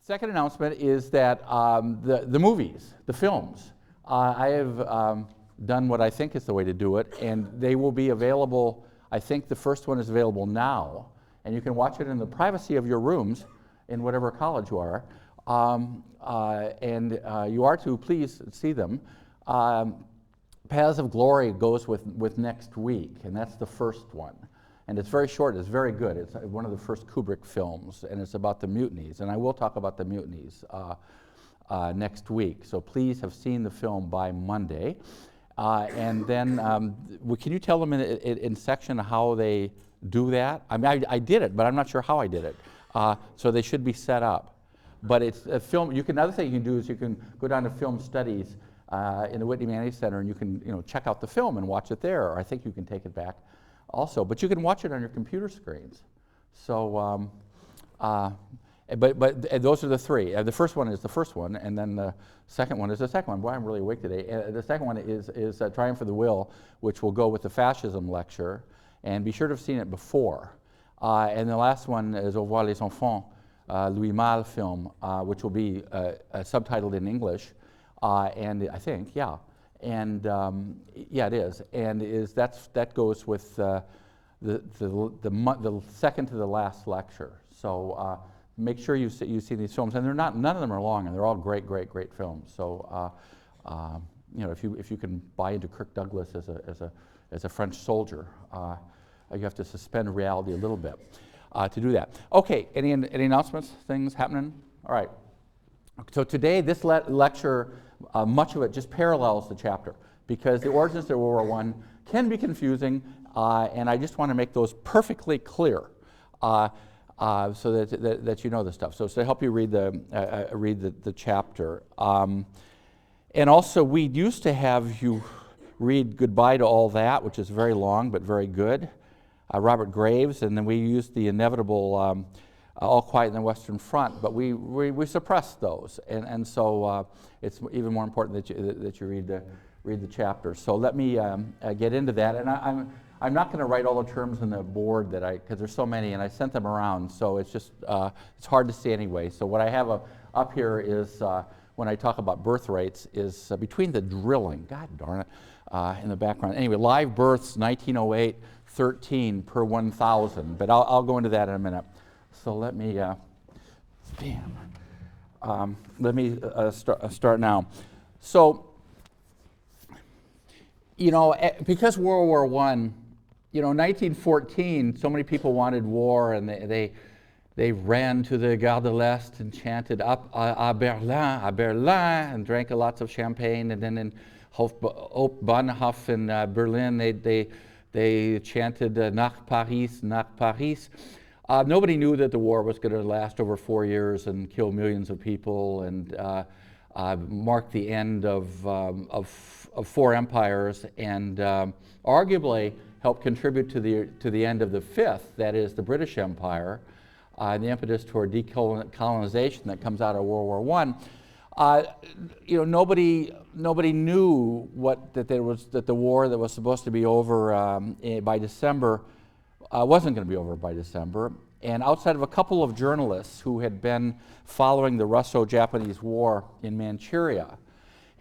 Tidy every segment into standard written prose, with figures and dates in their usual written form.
Second announcement is that the movies, the films, I have done what I think is the way to do it, and they will be available. I think the first one is available now, and you can watch it in the privacy of your rooms in whatever college you are, and you are to please see them. Paths of Glory goes with next week, and that's the first one. And it's very short, it's very good. It's one of the first Kubrick films, and it's about the mutinies. And I will talk about the mutinies next week. So please have seen the film by Monday. And then, can you tell them in section how they do that? I mean, I did it, but I'm not sure how I did it. So they should be set up. But it's a film. Another thing you can do is you can go down to film studies in the Whitney Manning Center, and you can check out the film and watch it there. Or I think you can take it back also, but you can watch it on your computer screens. So, but those are the three. The first one is the first one, and then the second one is the second one. Boy, I'm really awake today. The second one is Triumph of the Will, which will go with the fascism lecture, and be sure to have seen it before. And the last one is Au revoir les enfants, Louis Malle film, which will be subtitled in English, and I think, yeah. And yeah, it is, and that goes with the second to the last lecture. So make sure you see these films, and none of them are long, and they're all great films. So if you can buy into Kirk Douglas as a French soldier, you have to suspend reality a little bit to do that. Okay, any announcements? Things happening? All right. So today, this lecture. Much of it just parallels the chapter, because the origins of World War I can be confusing, and I just want to make those perfectly clear so that you know this stuff. So to help you read the chapter. And also, we used to have you read Goodbye to All That, which is very long but very good, Robert Graves, and then we used the inevitable All Quiet on the Western Front, but we suppressed those, and so it's even more important that you read the chapter. So let me get into that, and I'm not going to write all the terms on the board because there's so many, and I sent them around, so it's just it's hard to see anyway. So what I have up here is when I talk about birth rates is between the drilling, God darn it, in the background. Anyway, live births 1908, 13 per 1,000, but I'll go into that in a minute. So let me, start now. So, because World War I, 1914, so many people wanted war, and they ran to the Gare de l'Est and chanted up à Berlin, and drank lots of champagne, and then in Hauptbahnhof in Berlin, they chanted nach Paris, nach Paris. Nobody knew that the war was going to last over 4 years and kill millions of people and mark the end of four empires, and arguably help contribute to the end of the fifth, that is the British Empire, and the impetus toward decolonization that comes out of World War I. Nobody knew that the war that was supposed to be over by December wasn't going to be over by December, and outside of a couple of journalists who had been following the Russo-Japanese War in Manchuria,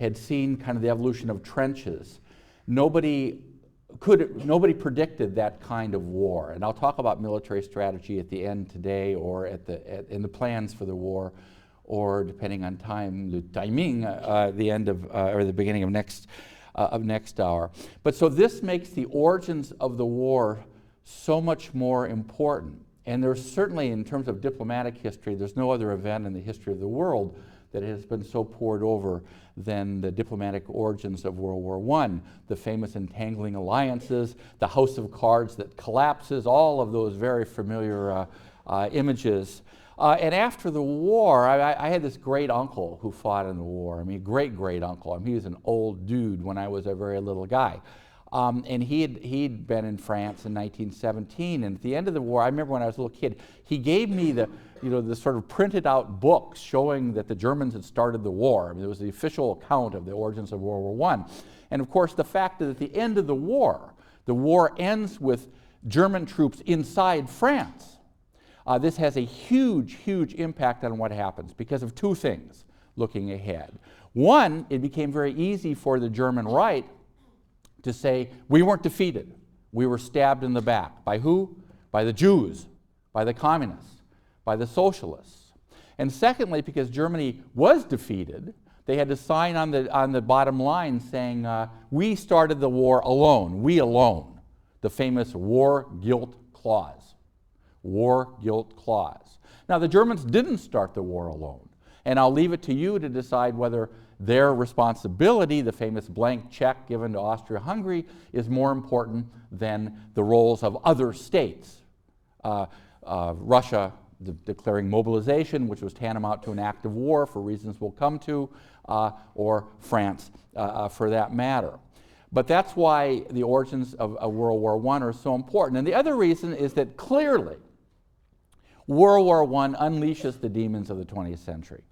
had seen kind of the evolution of trenches, nobody predicted that kind of war. And I'll talk about military strategy at the end today, or in the plans for the war, or depending on the timing, the end of or the beginning of next hour. But so this makes the origins of the war so much more important. And there's certainly, in terms of diplomatic history, there's no other event in the history of the world that has been so poured over than the diplomatic origins of World War I. The famous entangling alliances, the house of cards that collapses, all of those very familiar images. And after the war, I had this great uncle who fought in the war. I mean, great uncle. I mean, he was an old dude when I was a very little guy. And he'd been in France in 1917, and at the end of the war, I remember when I was a little kid, he gave me the sort of printed out books showing that the Germans had started the war. I mean, it was the official account of the origins of World War I. And of course, the fact that at the end of the war ends with German troops inside France. This has a huge, huge impact on what happens because of two things looking ahead. One, it became very easy for the German right to say, we weren't defeated. We were stabbed in the back. By who? By the Jews, by the communists, by the socialists. And secondly, because Germany was defeated, they had to sign on the bottom line saying, we started the war alone, we alone. The famous war guilt clause. War guilt clause. Now, the Germans didn't start the war alone. And I'll leave it to you to decide whether their responsibility, the famous blank check given to Austria-Hungary, is more important than the roles of other states. Russia declaring mobilization, which was tantamount to an act of war for reasons we'll come to, or France for that matter. But that's why the origins of World War I are so important. And the other reason is that clearly World War I unleashes the demons of the 20th century.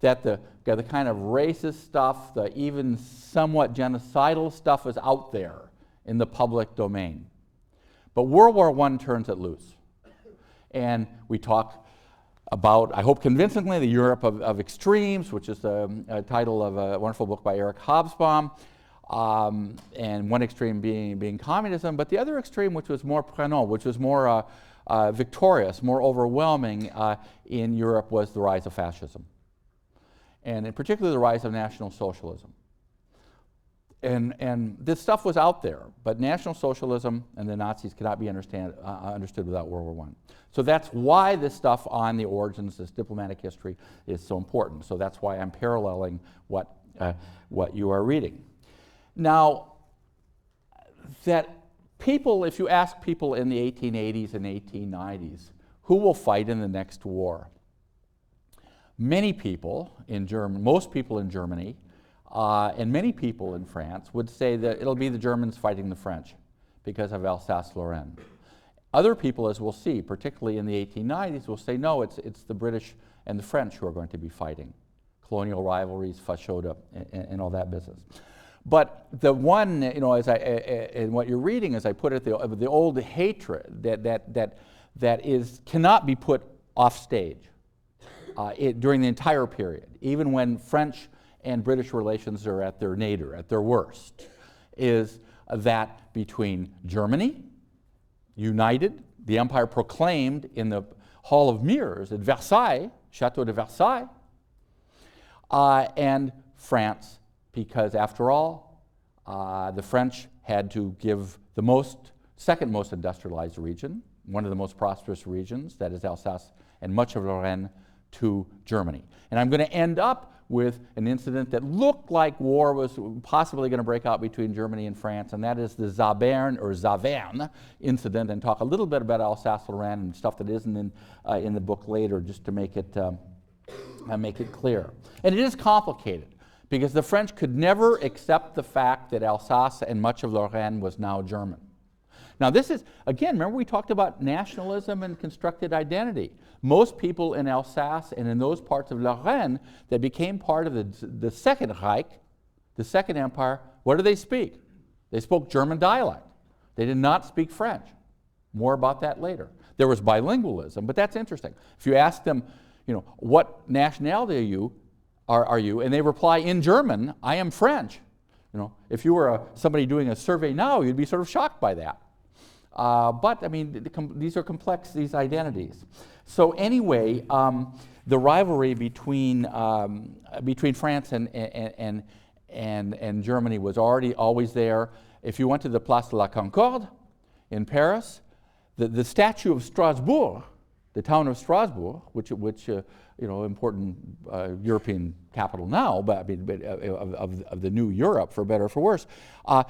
That the kind of racist stuff, the even somewhat genocidal stuff is out there in the public domain. But World War I turns it loose. And we talk about, I hope convincingly, the Europe of extremes, which is a title of a wonderful book by Eric Hobsbawm, and one extreme being communism, but the other extreme, which was more prégnant, which was more victorious, more overwhelming in Europe, was the rise of fascism. And in particular, the rise of National Socialism. And this stuff was out there, but National Socialism and the Nazis cannot be understood without World War I. So that's why this stuff on the origins, this diplomatic history, is so important. So that's why I'm paralleling what you are reading. Now, that people, if you ask people in the 1880s and 1890s, who will fight in the next war? Many people in Germany, most people in Germany, and many people in France would say that it'll be the Germans fighting the French because of Alsace-Lorraine. Other people, as we'll see, particularly in the 1890s, will say, no, it's the British and the French who are going to be fighting. Colonial rivalries, fashoda, and all that business. But the one, you know, as in what you're reading, as I put it, the old hatred that cannot be put off stage during the entire period, even when French and British relations are at their nadir, at their worst, is that between Germany, united, the empire proclaimed in the Hall of Mirrors at Versailles, Chateau de Versailles, and France, because after all, the French had to give the second most industrialized region, one of the most prosperous regions, that is Alsace and much of Lorraine, to Germany. And I'm going to end up with an incident that looked like war was possibly going to break out between Germany and France, and that is the Saverne incident, and talk a little bit about Alsace-Lorraine and stuff that isn't in the book later, just to make it clear. And it is complicated, because the French could never accept the fact that Alsace and much of Lorraine was now German. Now this is, again, remember we talked about nationalism and constructed identity. Most people in Alsace and in those parts of Lorraine that became part of the Second Reich, the Second Empire, what do they speak? They spoke German dialect. They did not speak French. More about that later. There was bilingualism, but that's interesting. If you ask them, you know, what nationality are you, and they reply in German, I am French. You know, if you were somebody doing a survey now, you'd be sort of shocked by that. But I mean, these are complex, these identities. So anyway, the rivalry between France and Germany was always there. If you went to the Place de la Concorde in Paris, the statue of Strasbourg, the town of Strasbourg, which you know, important European capital now, but I mean, of the new Europe, for better or for worse,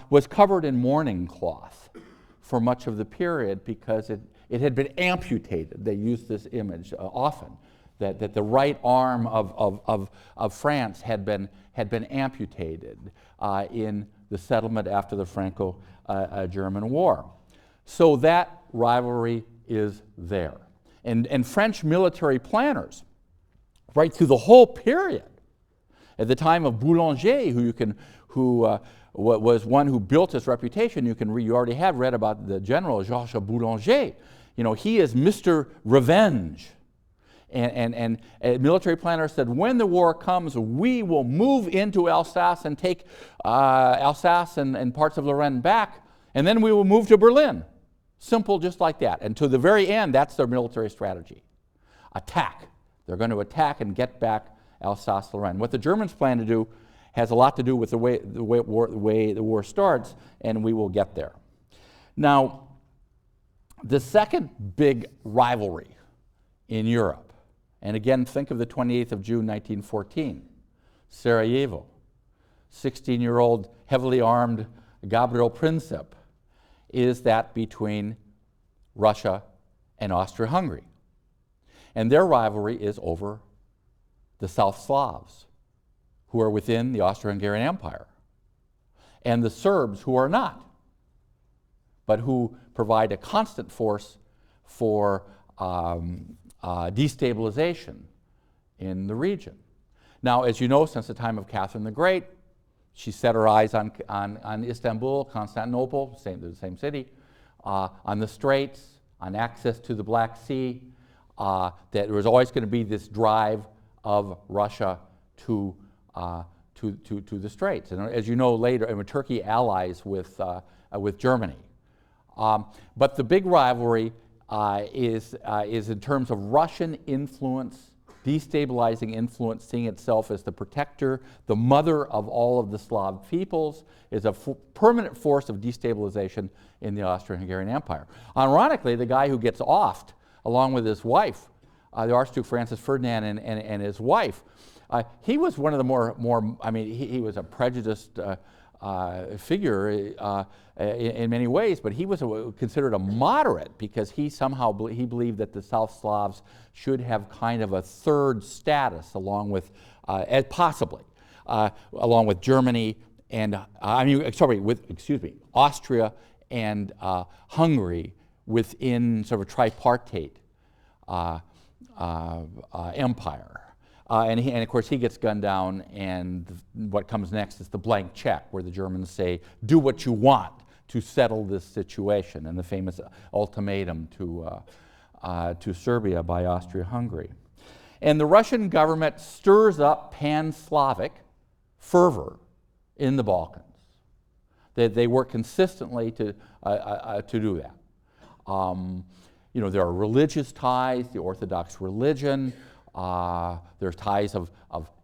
was covered in mourning cloth for much of the period because it had been amputated. They used this image often, that the right arm of France had been amputated in the settlement after the Franco-German War. So that rivalry is there. And French military planners, right through the whole period, at the time of Boulanger, who was one who built his reputation, you already have read about the general Georges Boulanger, he is Mr. Revenge. And a military planner said, when the war comes, we will move into Alsace and take Alsace and parts of Lorraine back, and then we will move to Berlin. Simple, just like that. And to the very end, that's their military strategy. Attack. They're going to attack and get back Alsace-Lorraine. What the Germans plan to do has a lot to do with the way the war starts, and we will get there. Now, the second big rivalry in Europe, and again, think of the 28th of June, 1914, Sarajevo. 16-year-old, heavily armed Gabriel Princip, is that between Russia and Austria-Hungary. And their rivalry is over the South Slavs, who are within the Austro-Hungarian Empire, and the Serbs, who are not, but who provide a constant force for destabilization in the region. Now, as you know, since the time of Catherine the Great, she set her eyes on Istanbul, Constantinople, the same city, on the Straits, on access to the Black Sea, that there was always going to be this drive of Russia to the Straits. And as you know later, Turkey allies with Germany. But the big rivalry is in terms of Russian influence, destabilizing influence, seeing itself as the protector, the mother of all of the Slav peoples, is a permanent force of destabilization in the Austro-Hungarian Empire. Ironically, the guy who gets offed, along with his wife, the Archduke Francis Ferdinand and his wife, he was one of the he was a prejudiced figure in many ways, but he was considered a moderate because he believed that the South Slavs should have kind of a third status along with, along with Germany and, Austria and Hungary within sort of a tripartite empire. And of course, he gets gunned down, and what comes next is the blank check, where the Germans say, do what you want to settle this situation, and the famous ultimatum to Serbia by Austria-Hungary. And the Russian government stirs up pan-Slavic fervor in the Balkans. They work consistently to do that. There are religious ties, the Orthodox religion. There's ties of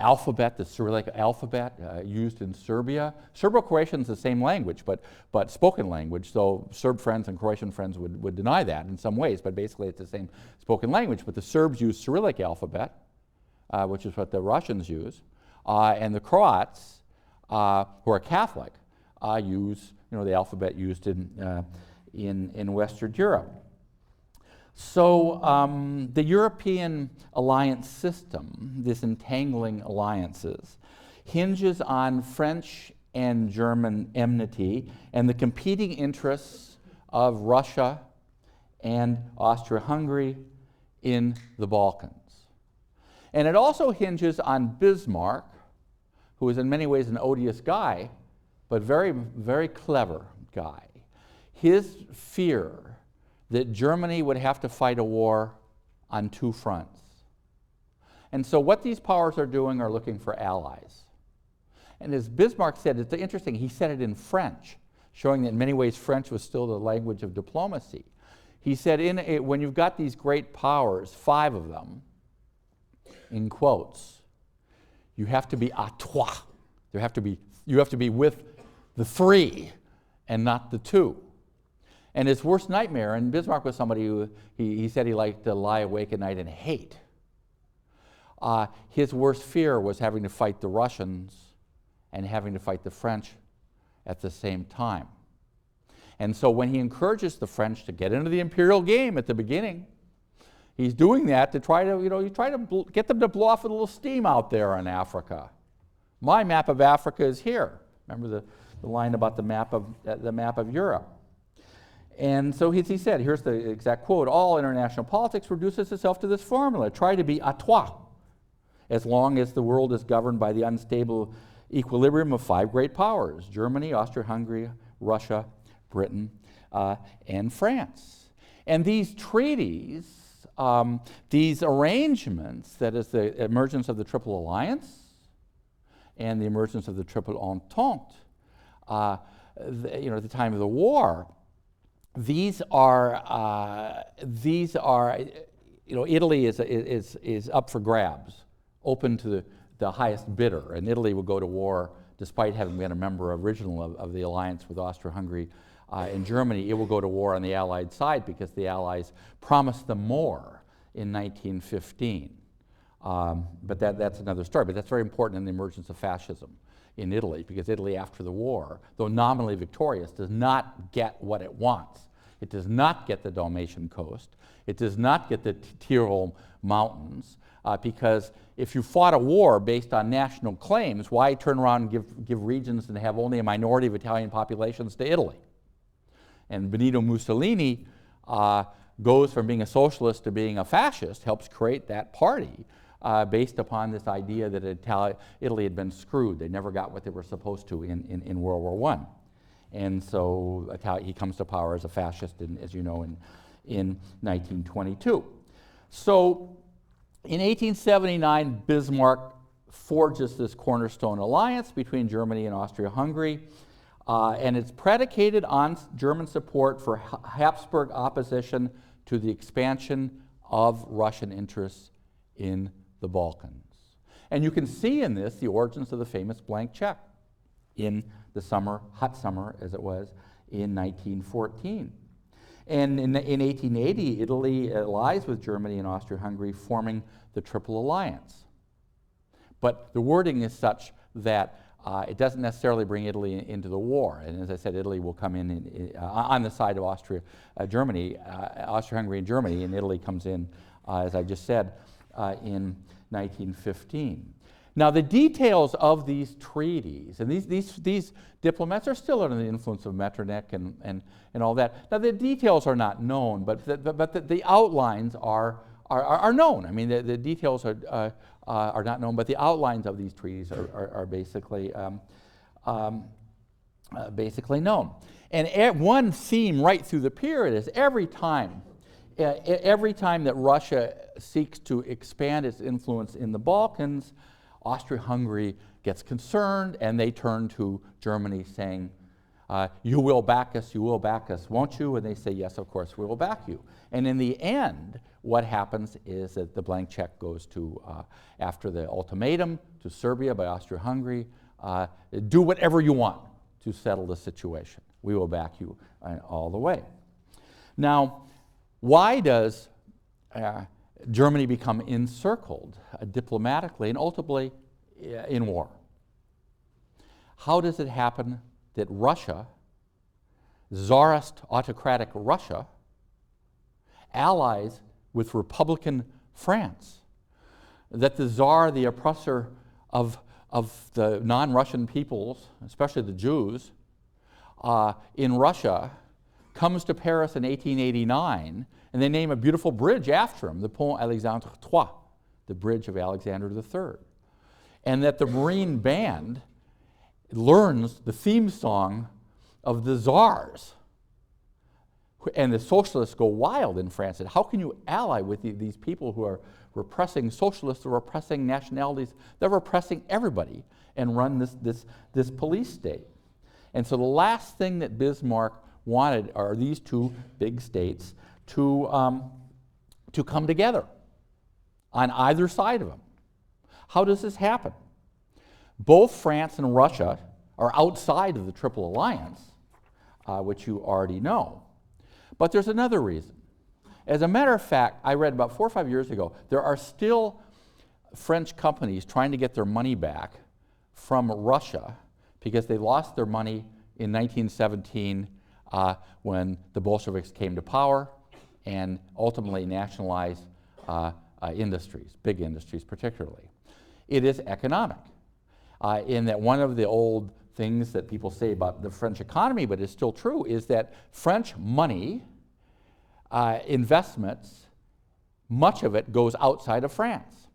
alphabet, the Cyrillic alphabet used in Serbia. Serbo-Croatian is the same language, but spoken language, so Serb friends and Croatian friends would deny that in some ways, but basically it's the same spoken language. But the Serbs use Cyrillic alphabet, which is what the Russians use, and the Croats, who are Catholic, use the alphabet used in Western Europe. So the European alliance system, this entangling alliances, hinges on French and German enmity and the competing interests of Russia and Austria-Hungary in the Balkans. And it also hinges on Bismarck, who is in many ways an odious guy, but very, very clever guy. His fear that Germany would have to fight a war on two fronts. And so what these powers are doing are looking for allies. And as Bismarck said, it's interesting, he said it in French, showing that in many ways French was still the language of diplomacy. He said, when you've got these great powers, 5 of them, in quotes, you have to be à trois. You have to be with the 3 and not the 2. And his worst nightmare, and Bismarck was somebody who, he said he liked to lie awake at night and hate. His worst fear was having to fight the Russians and having to fight the French at the same time. And so when he encourages the French to get into the imperial game at the beginning, he's doing that to try to, get them to blow off a little steam out there in Africa. My map of Africa is here. Remember the line about the map of Europe. And so he said, here's the exact quote, all international politics reduces itself to this formula, try to be à trois, as long as the world is governed by the unstable equilibrium of 5 great powers, Germany, Austria-Hungary, Russia, Britain, and France. And these treaties, these arrangements, that is the emergence of the Triple Alliance and the emergence of the Triple Entente, at the time of the war, these are, Italy is up for grabs, open to the highest bidder, and Italy will go to war despite having been a member original of the alliance with Austria-Hungary and Germany. It will go to war on the Allied side because the Allies promised them more in 1915. But that's another story. But that's very important in the emergence of fascism in Italy, because Italy, after the war, though nominally victorious, does not get what it wants. It does not get the Dalmatian coast. It does not get the Tyrol mountains, because if you fought a war based on national claims, why turn around and give regions and have only a minority of Italian populations to Italy? And Benito Mussolini goes from being a socialist to being a fascist, helps create that party based upon this idea that Italy had been screwed. They never got what they were supposed to in World War I. And so he comes to power as a fascist, as you know, in 1922. So in 1879, Bismarck forges this cornerstone alliance between Germany and Austria-Hungary, and it's predicated on German support for Habsburg opposition to the expansion of Russian interests in the Balkans. And you can see in this the origins of the famous blank check in the summer, hot summer as it was, in 1914. And in 1880, Italy allies with Germany and Austria-Hungary, forming the Triple Alliance. But the wording is such that it doesn't necessarily bring Italy into the war. And as I said, Italy will come in on the side of Austria-Hungary and Germany, and Italy comes in, as I just said, in 1915. Now, the details of these treaties, and these diplomats are still under the influence of Metternich and all that. Now, the details are not known, but the outlines are known. I mean, the details are not known, but the outlines of these treaties are basically known. And one theme right through the period is every time that Russia seeks to expand its influence in the Balkans, Austria-Hungary gets concerned, and they turn to Germany saying, you will back us, won't you? And they say, yes, of course, we will back you. And in the end, what happens is that the blank check goes to, after the ultimatum, to Serbia by Austria-Hungary, do whatever you want to settle the situation. We will back you all the way. Now, why does Germany become encircled diplomatically and ultimately in war? How does it happen that Russia, Tsarist autocratic Russia, allies with Republican France? That the Tsar, the oppressor of the non-Russian peoples, especially the Jews, in Russia, comes to Paris in 1889, and they name a beautiful bridge after him, the Pont Alexandre III, the bridge of Alexander III. And that the Marine Band learns the theme song of the Tsars. And the socialists go wild in France. And how can you ally with these people who are repressing socialists, or repressing nationalities? They're repressing everybody and run this police state. And so the last thing that Bismarck wanted are these two big states to come together on either side of him. How does this happen? Both France and Russia are outside of the Triple Alliance, which you already know. But there's another reason. As a matter of fact, I read about 4 or 5 years ago, there are still French companies trying to get their money back from Russia because they lost their money in 1917 when the Bolsheviks came to power and ultimately nationalized industries, big industries particularly. It is economic, in that one of the old things that people say about the French economy, but is still true, is that French money, investments, much of it goes outside of France.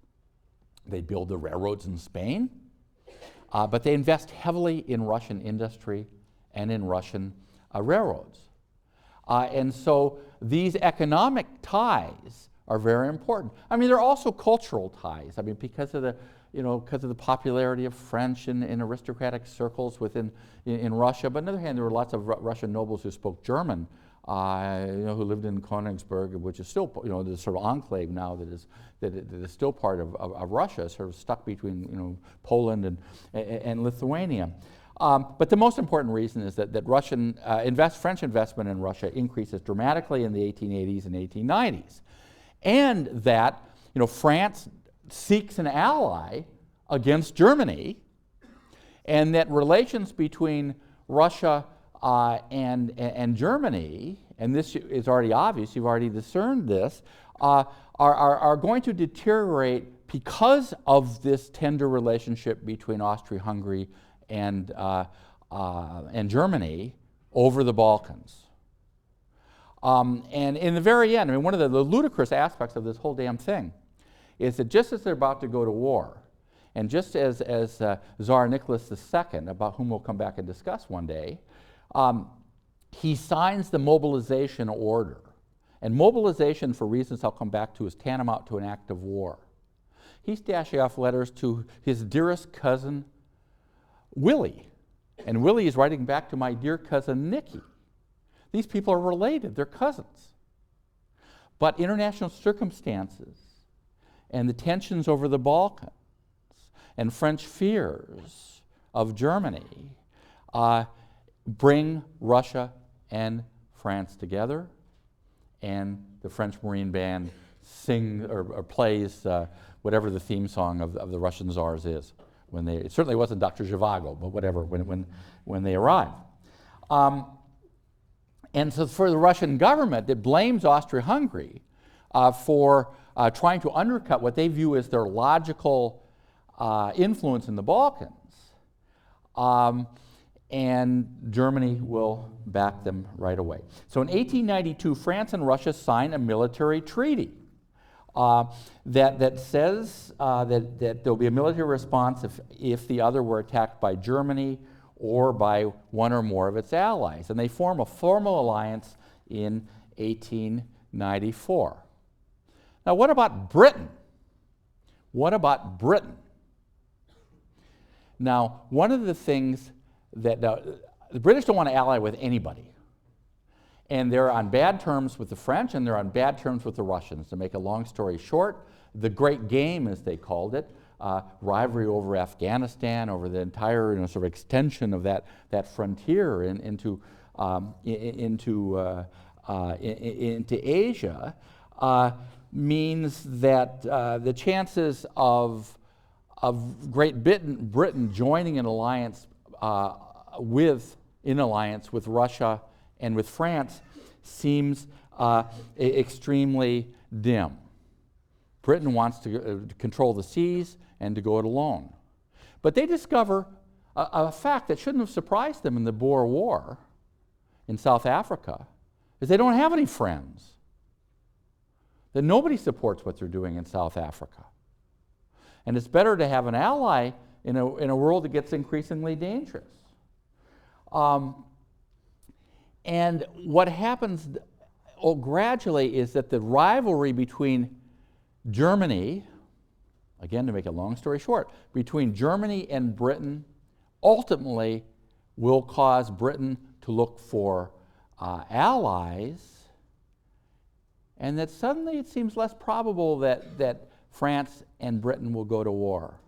They build the railroads in Spain, but they invest heavily in Russian industry and in Russian railroads. And so these economic ties are very important. I mean, there are also cultural ties. I mean, because of the popularity of French in aristocratic circles in Russia. But on the other hand, there were lots of Russian nobles who spoke German, who lived in Königsberg, which is still, the sort of enclave now that is still part of Russia, sort of stuck between, Poland and Lithuania. But the most important reason is that French investment in Russia increases dramatically in the 1880s and 1890s. And that, France seeks an ally against Germany, and that relations between Russia and Germany, and this is already obvious, you've already discerned this, are going to deteriorate because of this tender relationship between Austria-Hungary and Germany over the Balkans. And in the very end, I mean, one of the ludicrous aspects of this whole damn thing is that just as they're about to go to war, and just as Tsar Nicholas II, about whom we'll come back and discuss one day, he signs the mobilization order. And mobilization, for reasons I'll come back to, is tantamount to an act of war. He's dashing off letters to his dearest cousin, Willie. And Willie is writing back to my dear cousin, Nicky. These people are related, they're cousins. But international circumstances and the tensions over the Balkans and French fears of Germany bring Russia and France together, and the French Marine Band sings or plays whatever the theme song of the Russian Tsars is. It certainly wasn't Dr. Zhivago, but whatever, when they arrive. And so for the Russian government, it blames Austria-Hungary for trying to undercut what they view as their logical influence in the Balkans. And Germany will back them right away. So in 1892, France and Russia sign a military treaty that says that there'll be a military response if the other were attacked by Germany or by one or more of its allies. And they form a formal alliance in 1894. Now, what about Britain? What about Britain? Now, one of the things that the British don't want to ally with anybody. And they're on bad terms with the French, and they're on bad terms with the Russians. To make a long story short, the Great Game, as they called it, rivalry over Afghanistan, over the entire sort of extension of that frontier into Asia, means that the chances of Great Britain joining an alliance with Russia and with France seems extremely dim. Britain wants to control the seas and to go it alone. But they discover a fact that shouldn't have surprised them in the Boer War in South Africa, is they don't have any friends. That nobody supports what they're doing in South Africa. And it's better to have an ally in a world that gets increasingly dangerous. And what happens gradually is that the rivalry between Germany, again to make a long story short, between Germany and Britain ultimately will cause Britain to look for allies, and that suddenly it seems less probable that France and Britain will go to war.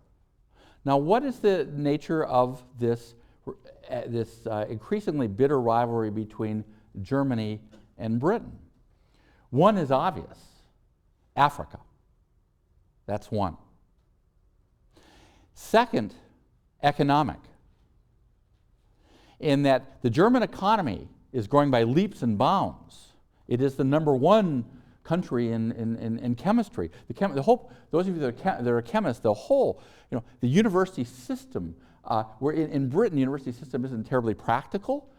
Now, what is the nature of this increasingly bitter rivalry between Germany and Britain? One is obvious: Africa. That's one. Second, economic. In that the German economy is growing by leaps and bounds. It is the #1 country in chemistry. Those of you that are chemists, the university system, where in Britain, the university system isn't terribly practical.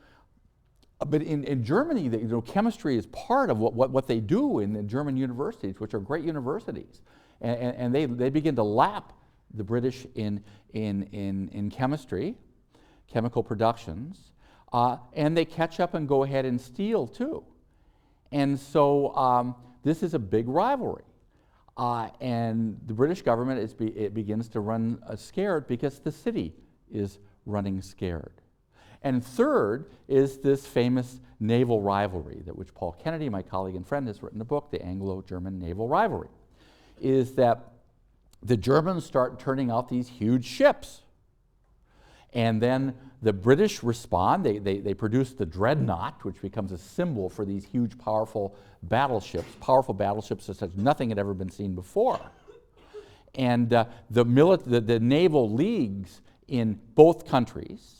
But in Germany, chemistry is part of what they do in the German universities, which are great universities. And they begin to lap the British in chemistry, chemical productions, and they catch up and go ahead and steal too. And so this is a big rivalry. And the British government it begins to run scared because the city is running scared. And third is this famous naval rivalry which Paul Kennedy, my colleague and friend, has written a book, The Anglo-German Naval Rivalry, is that the Germans start turning out these huge ships. And then the British respond. They produce the dreadnought, which becomes a symbol for these huge, powerful battleships such nothing had ever been seen before. And the naval leagues in both countries,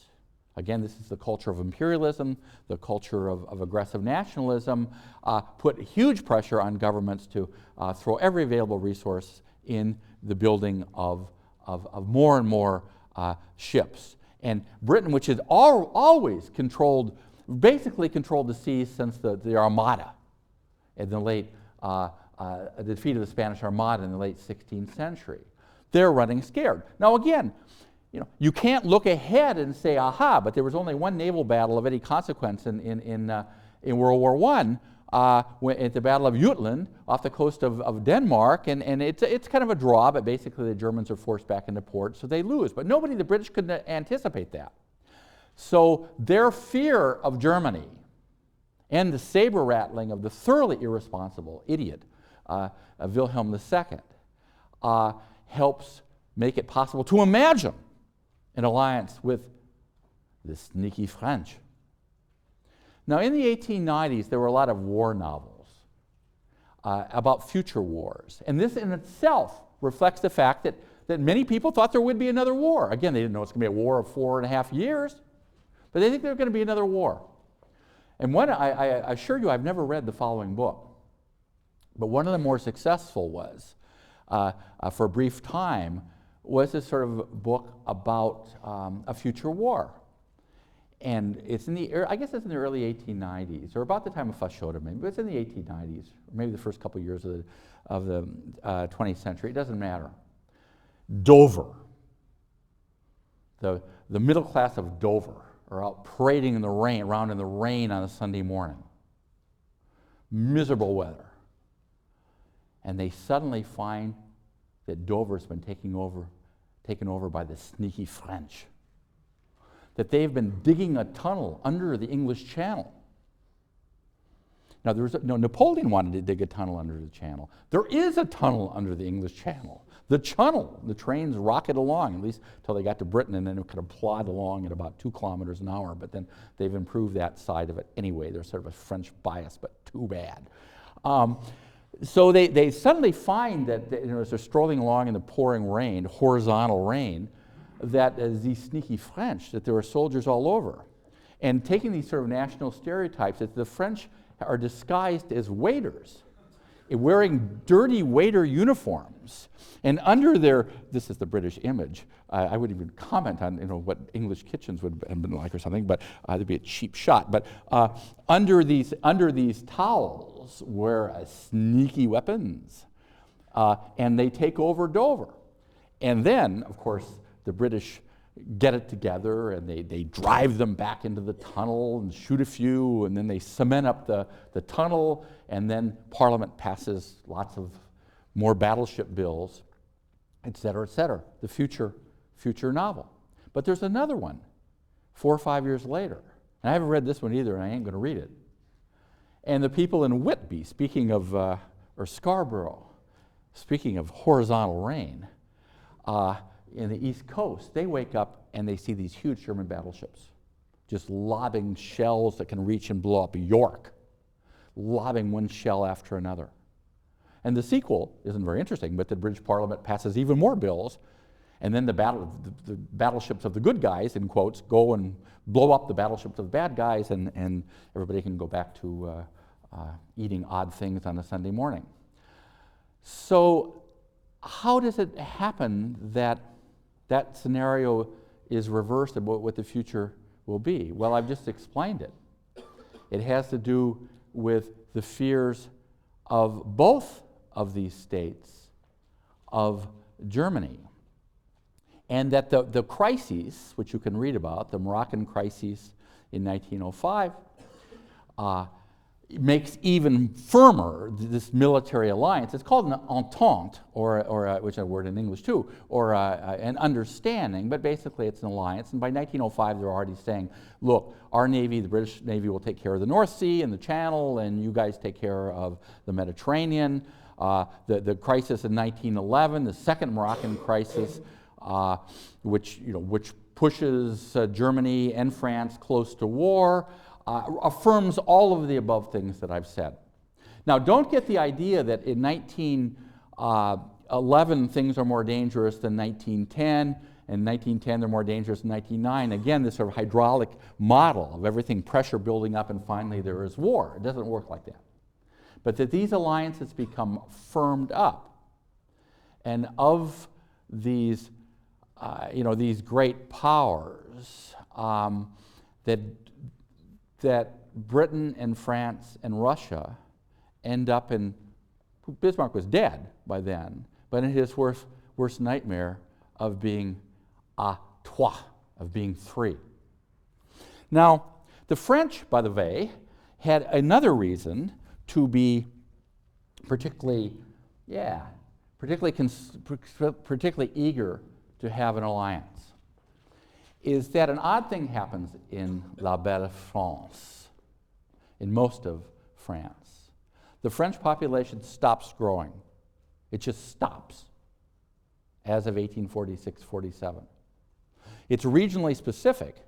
again, this is the culture of imperialism, the culture of aggressive nationalism, put huge pressure on governments to throw every available resource in the building of more and more ships. And Britain, which has always basically controlled the seas since the Armada in the late, the defeat of the Spanish Armada in the late 16th century, they're running scared. Now again, you can't look ahead and say, aha, but there was only one naval battle of any consequence in World War I, at the Battle of Jutland off the coast of Denmark, and it's kind of a draw, but basically the Germans are forced back into port, so they lose. But the British couldn't anticipate that. So their fear of Germany and the saber rattling of the thoroughly irresponsible idiot Wilhelm II helps make it possible to imagine an alliance with the sneaky French. Now, in the 1890s, there were a lot of war novels about future wars. And this in itself reflects the fact that many people thought there would be another war. Again, they didn't know it's going to be a war of 4.5 years, but they think there's going to be another war. And I assure you, I've never read the following book, but one of the more successful was, for a brief time, was this sort of book about a future war. And it's I guess it's in the early 1890s, or about the time of Fashoda maybe, but it's in the 1890s, or maybe the first couple years of the 20th century, it doesn't matter. Dover, the middle class of Dover are out parading in the rain, around in the rain on a Sunday morning. Miserable weather. And they suddenly find that Dover's been taken over by the sneaky French. That they've been digging a tunnel under the English Channel. Now, Napoleon wanted to dig a tunnel under the Channel. There is a tunnel under the English Channel. The tunnel, the trains rocket along, at least until they got to Britain, and then it could plod along at about 2 kilometers an hour, but then they've improved that side of it anyway. There's sort of a French bias, but too bad. So they suddenly find that as they're strolling along in the pouring rain, horizontal rain, that these sneaky French, that there are soldiers all over. And taking these sort of national stereotypes, that the French are disguised as waiters, wearing dirty waiter uniforms. And under this is the British image. I wouldn't even comment on what English kitchens would have been like or something, but it'd be a cheap shot. But under these towels were sneaky weapons, and they take over Dover. And then, of course, the British get it together, and they drive them back into the tunnel and shoot a few, and then they cement up the tunnel, and then Parliament passes lots of more battleship bills, et cetera, the future novel. But there's another one 4 or 5 years later, and I haven't read this one either, and I ain't going to read it. And the people in Whitby, or Scarborough, speaking of horizontal rain, in the East Coast, they wake up and they see these huge German battleships just lobbing shells that can reach and blow up York, lobbing one shell after another. And the sequel isn't very interesting, but the British Parliament passes even more bills, and then the battleships of the good guys, in quotes, go and blow up the battleships of the bad guys, and everybody can go back to eating odd things on a Sunday morning. So how does it happen that scenario is reversed about what the future will be? Well, I've just explained it. It has to do with the fears of both of these states of Germany. And that the crises, which you can read about, the Moroccan crisis in 1905, makes even firmer this military alliance. It's called an entente, or which is a word in English too, or an understanding, but basically it's an alliance. And by 1905, they're already saying, look, our Navy, the British Navy, will take care of the North Sea and the Channel, and you guys take care of the Mediterranean. The crisis in 1911, the second Moroccan crisis, which pushes Germany and France close to war, affirms all of the above things that I've said. Now, don't get the idea that in 1911 things are more dangerous than 1910, and 1910 they're more dangerous than 1909. Again, this sort of hydraulic model of everything, pressure building up, and finally there is war. It doesn't work like that. But that these alliances become firmed up, and of these, these great powers, that Britain and France and Russia end up in, Bismarck was dead by then, but in his worst nightmare of being à trois, of being three. Now, the French, by the way, had another reason to be particularly eager to have an alliance. Is that an odd thing happens in La Belle France, in most of France. The French population stops growing. It just stops as of 1846-47. It's regionally specific.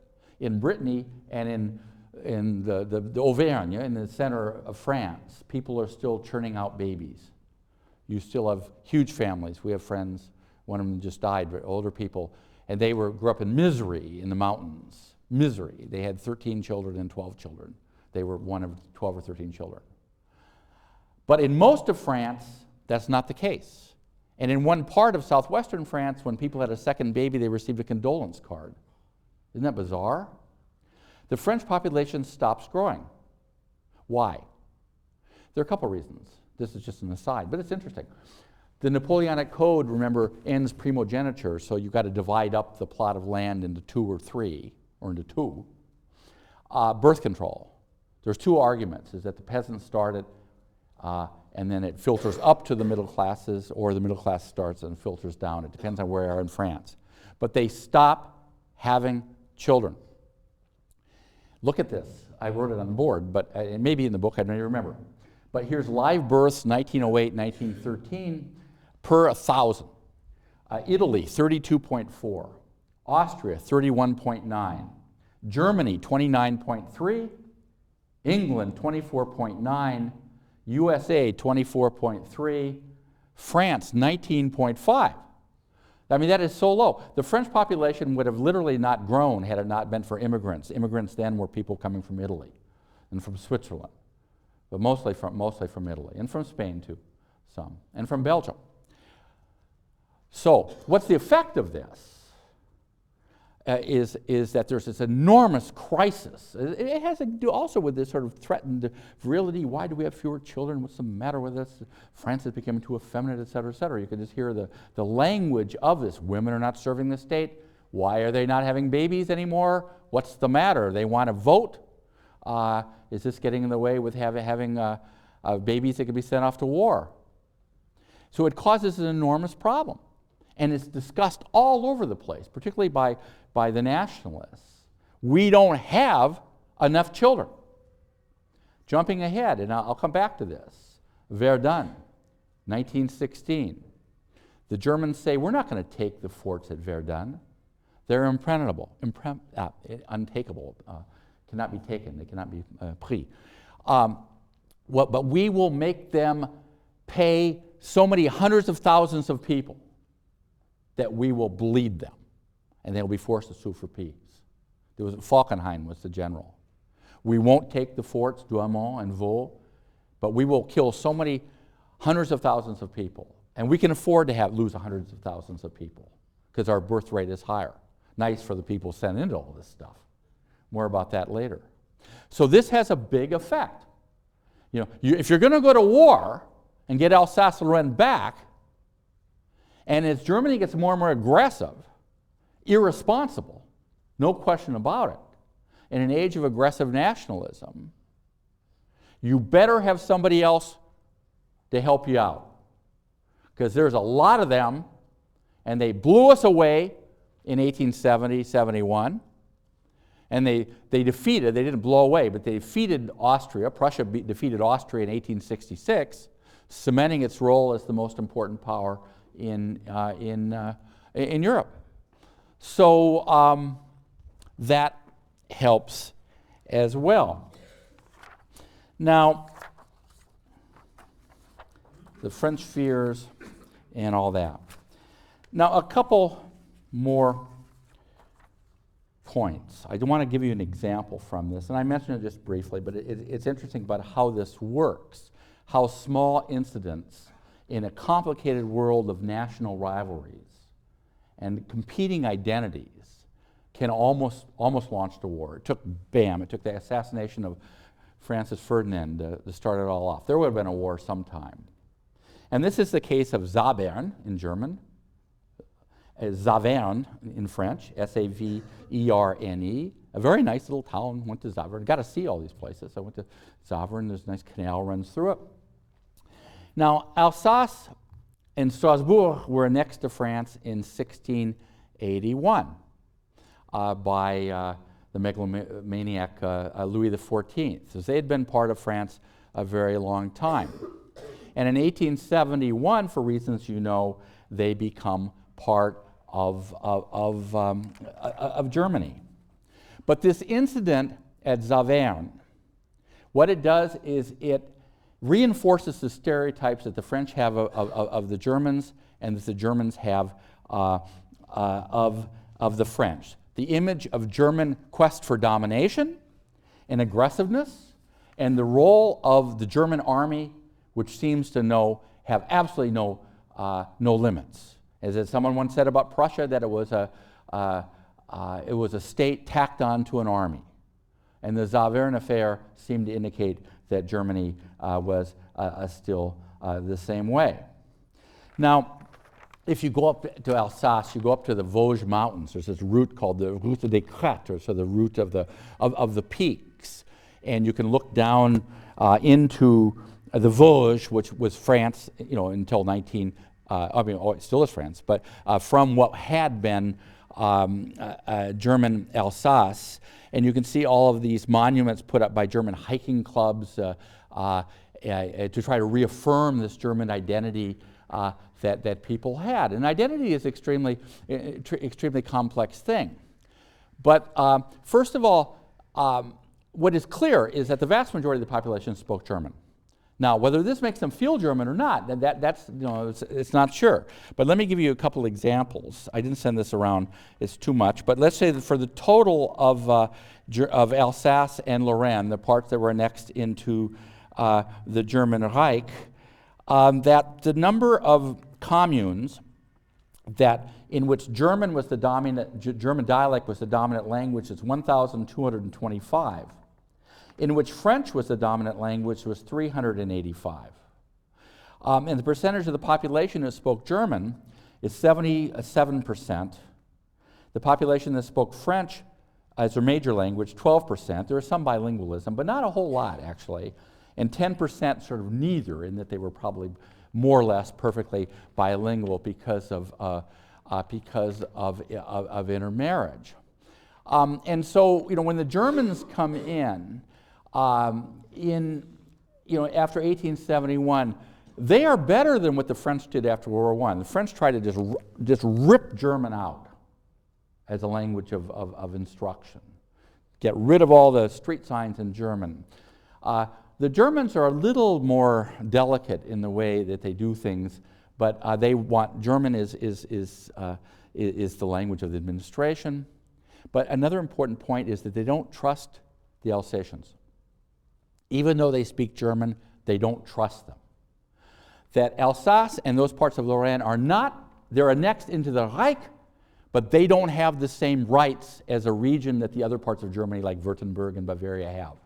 In Brittany and in the Auvergne, in the center of France, people are still churning out babies. You still have huge families. We have friends, one of them just died, but older people, and they grew up in misery in the mountains. Misery. They had 13 children and 12 children. They were one of 12 or 13 children. But in most of France, that's not the case. And in one part of southwestern France, when people had a second baby, they received a condolence card. Isn't that bizarre? The French population stops growing. Why? There are a couple reasons. This is just an aside, but it's interesting. The Napoleonic Code, remember, ends primogeniture, so you've got to divide up the plot of land into 2 or 3, or into 2. Birth control. There's 2 arguments, is that the peasants start it, and then it filters up to the middle classes, or the middle class starts and filters down. It depends on where you are in France. But they stop having children. Look at this. I wrote it on the board, but it may be in the book, I don't even remember. But here's live births, 1908, 1913, per 1,000. Italy, 32.4. Austria, 31.9. Germany, 29.3. England, 24.9. USA, 24.3. France, 19.5. I mean, that is so low. The French population would have literally not grown had it not been for immigrants. Immigrants then were people coming from Italy and from Switzerland, but mostly from Italy, and from Spain too, some, and from Belgium. So what's the effect of this? Is that there's this enormous crisis. It has to do also with this sort of threatened virility. Why do we have fewer children? What's the matter with us? France is becoming too effeminate, et cetera, et cetera. You can just hear the language of this. Women are not serving the state. Why are they not having babies anymore? What's the matter? They want to vote. Is this getting in the way with having babies that could be sent off to war? So it causes an enormous problem. And it's discussed all over the place, particularly by the nationalists. We don't have enough children. Jumping ahead, and I'll come back to this. Verdun, 1916. The Germans say, we're not going to take the forts at Verdun. They're untakeable, cannot be taken, they cannot be pris. But we will make them pay so many hundreds of thousands of people that we will bleed them, and they'll be forced to sue for peace. Falkenhayn was the general. We won't take the forts, Douaumont and Vaux, but we will kill so many hundreds of thousands of people, and we can afford to lose hundreds of thousands of people because our birth rate is higher. Nice for the people sent into all this stuff. More about that later. So this has a big effect. If you're going to go to war and get Alsace-Lorraine back, and as Germany gets more and more aggressive, irresponsible, no question about it, in an age of aggressive nationalism, you better have somebody else to help you out. Because there's a lot of them, and they blew us away in 1870, 71. And they defeated, they didn't blow away, but they defeated Austria. Prussia defeated Austria in 1866, cementing its role as the most important power in Europe. So that helps as well. Now, the French fears and all that. Now, a couple more points. I want to give you an example from this, and I mentioned it just briefly, but it's interesting about how this works, how small incidents in a complicated world of national rivalries and competing identities can almost launch the war. It took the assassination of Francis Ferdinand to start it all off. There would have been a war sometime. And this is the case of Saverne in German, Saverne in French, S-A-V-E-R-N-E, a very nice little town. Went to Saverne, got to see all these places. I went to Saverne, there's a nice canal runs through it. Now, Alsace and Strasbourg were annexed to France in 1681 by the megalomaniac Louis XIV. So they had been part of France a very long time. And in 1871, for reasons you know, they become part of Germany. But this incident at Saverne, what it does is it reinforces the stereotypes that the French have of the Germans and that the Germans have of the French. The image of German quest for domination and aggressiveness, and the role of the German army, which seems to have absolutely no limits. As someone once said about Prussia, that it was a state tacked on to an army. And the Saverne affair seemed to indicate that Germany was still the same way. Now, if you go up to Alsace, you go up to the Vosges Mountains. There's this route called the Route des Crêtes, so the route of the peaks. And you can look down into the Vosges, which was France, until it still is France, but from what had been German Alsace. And you can see all of these monuments put up by German hiking clubs to try to reaffirm this German identity that people had. And identity is extremely complex thing. But first of all, what is clear is that the vast majority of the population spoke German. Now, whether this makes them feel German or not, that's it's not sure. But let me give you a couple examples. I didn't send this around; it's too much. But let's say that for the total of Alsace and Lorraine, the parts that were annexed into the German Reich, that the number of communes in which German was the dominant German dialect was the dominant language is 1,225. In which French was the dominant language was 385. And the percentage of the population that spoke German is 77%. The population that spoke French as their major language, 12%. There is some bilingualism, but not a whole lot, actually. And 10% sort of neither, in that they were probably more or less perfectly bilingual because of intermarriage. And so, when the Germans come in, after 1871, they are better than what the French did after World War I. The French tried to just rip German out as a language of instruction, get rid of all the street signs in German. The Germans are a little more delicate in the way that they do things, but German is the language of the administration. But another important point is that they don't trust the Alsatians. Even though they speak German, they don't trust them. That Alsace and those parts of Lorraine they're annexed into the Reich, but they don't have the same rights as a region that the other parts of Germany, like Württemberg and Bavaria, have.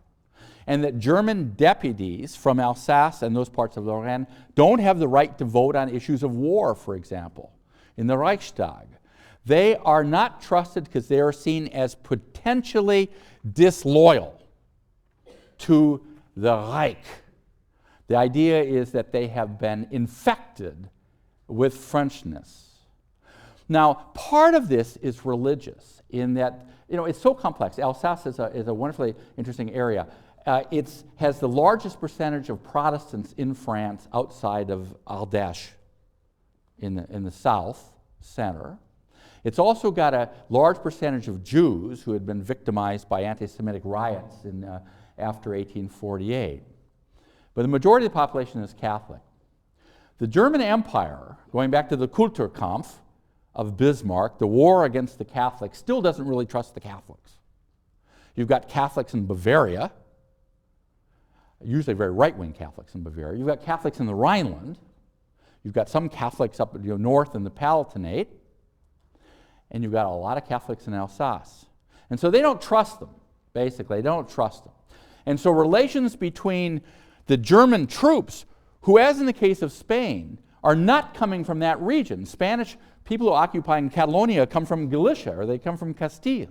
And that German deputies from Alsace and those parts of Lorraine don't have the right to vote on issues of war, for example, in the Reichstag. They are not trusted because they are seen as potentially disloyal to the Reich. The idea is that they have been infected with Frenchness. Now, part of this is religious in that, it's so complex. Alsace is a wonderfully interesting area. It has the largest percentage of Protestants in France outside of Ardèche in the south center. It's also got a large percentage of Jews who had been victimized by anti-Semitic riots after 1848. But the majority of the population is Catholic. The German Empire, going back to the Kulturkampf of Bismarck, the war against the Catholics, still doesn't really trust the Catholics. You've got Catholics in Bavaria, usually very right-wing Catholics in Bavaria. You've got Catholics in the Rhineland. You've got some Catholics up north in the Palatinate. And you've got a lot of Catholics in Alsace. And so they don't trust them, basically. They don't trust them. And so relations between the German troops, who, as in the case of Spain, are not coming from that region. Spanish people who are occupying Catalonia come from Galicia, or they come from Castile.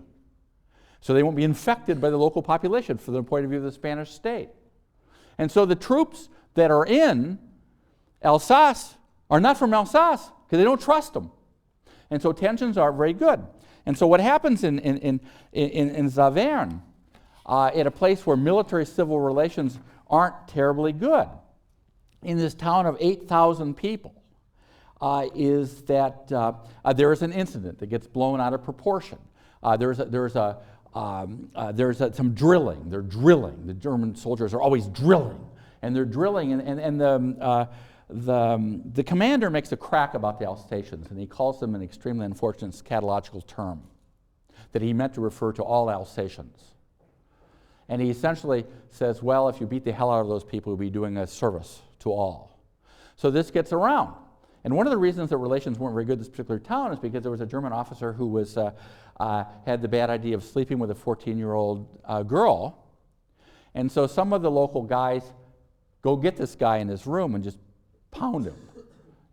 So they won't be infected by the local population from the point of view of the Spanish state. And so the troops that are in Alsace are not from Alsace, because they don't trust them. And so tensions are very good. And so what happens in Saverne, at a place where military-civil relations aren't terribly good, in this town of 8,000 people, is that there is an incident that gets blown out of proportion. There's some drilling. They're drilling. The German soldiers are always drilling, and they're drilling, and the commander makes a crack about the Alsatians, and he calls them an extremely unfortunate scatological term that he meant to refer to all Alsatians. And he essentially says, well, if you beat the hell out of those people, you'll be doing a service to all. So this gets around. And one of the reasons that relations weren't very good in this particular town is because there was a German officer who was, had the bad idea of sleeping with a 14-year-old girl. And so some of the local guys go get this guy in his room and just pound him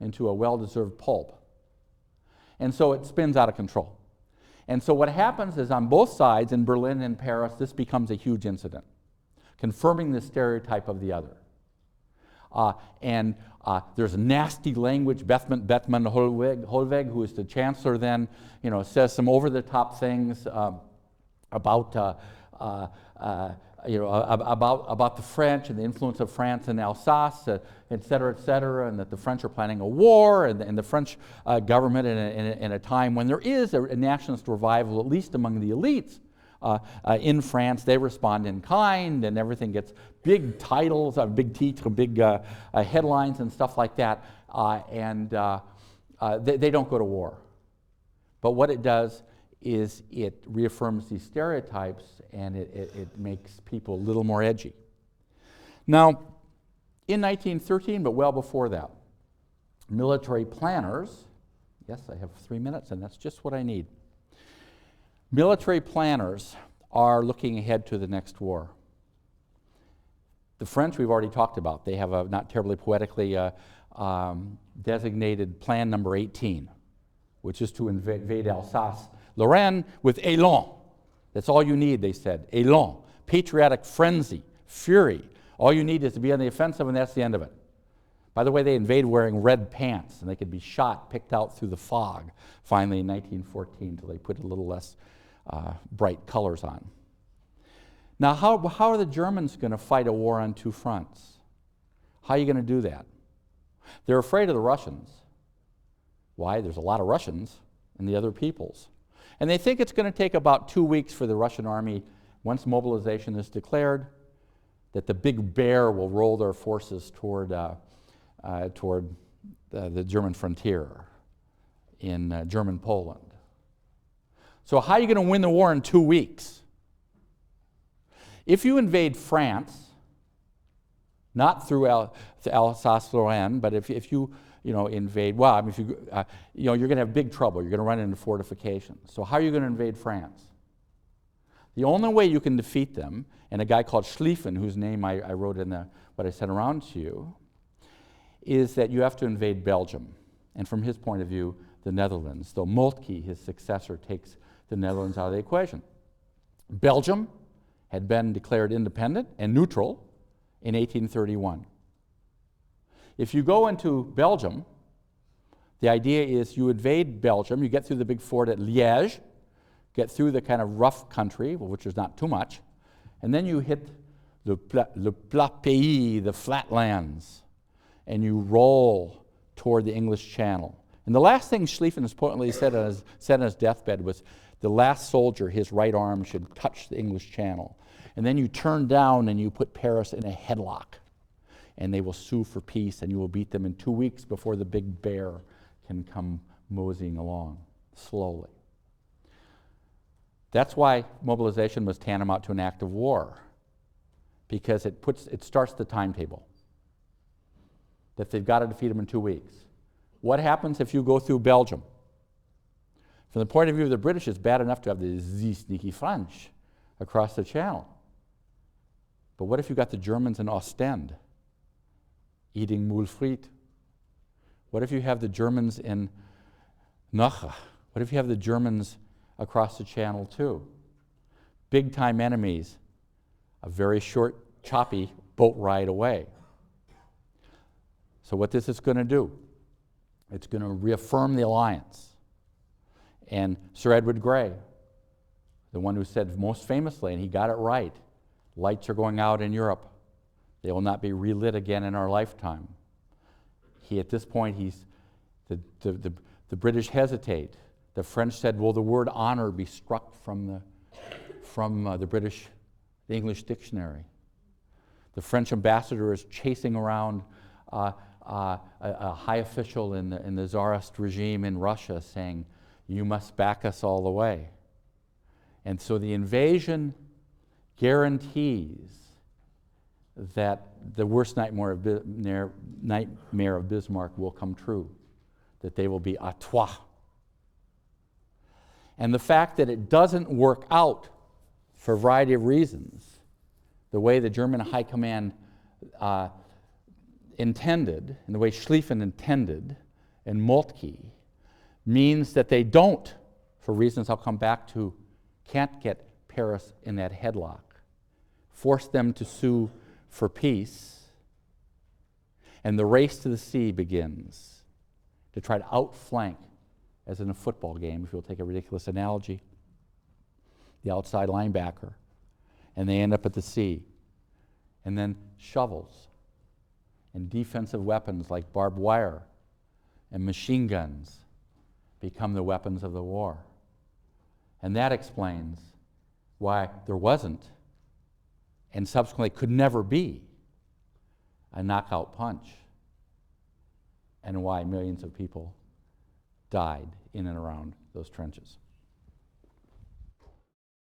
into a well-deserved pulp. And so it spins out of control. And so what happens is on both sides, in Berlin and Paris, this becomes a huge incident, confirming the stereotype of the other. There's nasty language. Bethmann Hollweg, who is the chancellor then, says some over-the-top things about the French and the influence of France in Alsace, et cetera, and that the French are planning a war, and the French government in a time when there is a nationalist revival, at least among the elites in France, they respond in kind, and everything gets big titles, big titres, big headlines and stuff like that, they don't go to war. But what it does is it reaffirms these stereotypes, and it makes people a little more edgy. Now, in 1913, but well before that, military planners, yes, I have 3 minutes, and that's just what I need. Military planners are looking ahead to the next war. The French we've already talked about. They have a not terribly poetically designated Plan Number 18, which is to invade Alsace-Lorraine with élan. That's all you need, they said. Élan, patriotic frenzy, fury. All you need is to be on the offensive, and that's the end of it. By the way, they invade wearing red pants, and they could be shot, picked out through the fog, finally in 1914, until they put a little less bright colors on. Now, how are the Germans going to fight a war on two fronts? How are you going to do that? They're afraid of the Russians. Why? There's a lot of Russians and the other peoples. And they think it's going to take about 2 weeks for the Russian army, once mobilization is declared, that the big bear will roll their forces toward the German frontier in German Poland. So how are you going to win the war in 2 weeks? If you invade France, not through Alsace-Lorraine, but if you invade, well, I mean, if you're going to have big trouble. You're going to run into fortifications. So how are you going to invade France? The only way you can defeat them, and a guy called Schlieffen, whose name I wrote in what I sent around to you, is that you have to invade Belgium. And from his point of view, the Netherlands. Though Moltke, his successor, takes the Netherlands out of the equation. Belgium had been declared independent and neutral in 1831. If you go into Belgium, the idea is you invade Belgium, you get through the big fort at Liège, get through the kind of rough country, which is not too much, and then you hit le plat pays, the flatlands, and you roll toward the English Channel. And the last thing Schlieffen importantly said on his deathbed was the last soldier, his right arm should touch the English Channel. And then you turn down and you put Paris in a headlock, and they will sue for peace, and you will beat them in 2 weeks before the big bear can come moseying along slowly. That's why mobilization was tantamount to an act of war, because it starts the timetable, that they've got to defeat them in 2 weeks. What happens if you go through Belgium? From the point of view of the British, it's bad enough to have the sneaky French across the channel. But what if you got the Germans in Ostend eating moule frites? What if you have the Germans in Nacha? What if you have the Germans across the channel too? Big time enemies, a very short, choppy boat ride away. So what this is going to do, it's going to reaffirm the alliance. And Sir Edward Grey, the one who said most famously, and he got it right, lights are going out in Europe. They will not be relit again in our lifetime. At this point, the British hesitate. The French said, will the word honor be struck from the English dictionary? The French ambassador is chasing around a high official in the Tsarist regime in Russia saying, you must back us all the way. And so the invasion guarantees that the worst nightmare of Bismarck will come true, that they will be à trois. And the fact that it doesn't work out for a variety of reasons, the way the German High Command intended, and the way Schlieffen intended, and Moltke, means that they don't, for reasons I'll come back to, can't get Paris in that headlock, force them to sue for peace, and the race to the sea begins to try to outflank, as in a football game, if you'll take a ridiculous analogy, the outside linebacker, and they end up at the sea. And then shovels and defensive weapons like barbed wire and machine guns become the weapons of the war. And that explains why there wasn't, and subsequently could never be, a knockout punch, and why millions of people died in and around those trenches.